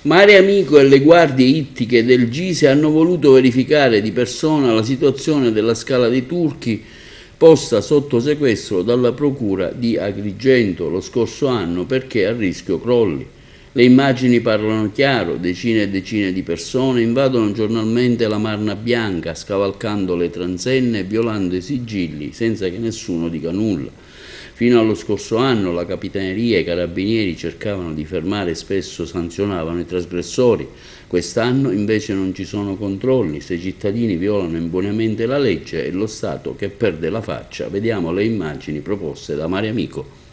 Mare Amico e le guardie ittiche del GISE hanno voluto verificare di persona la situazione della Scala dei Turchi posta sotto sequestro dalla Procura di Agrigento lo scorso anno perché a rischio crolli. Le immagini parlano chiaro, decine e decine di persone invadono giornalmente la Marna Bianca, scavalcando le transenne e violando i sigilli senza che nessuno dica nulla. Fino allo scorso anno la Capitaneria e i Carabinieri cercavano di fermare e spesso sanzionavano i trasgressori. Quest'anno invece non ci sono controlli, se i cittadini violano imbuonamente la legge è lo Stato che perde la faccia. Vediamo le immagini proposte da Mare Amico.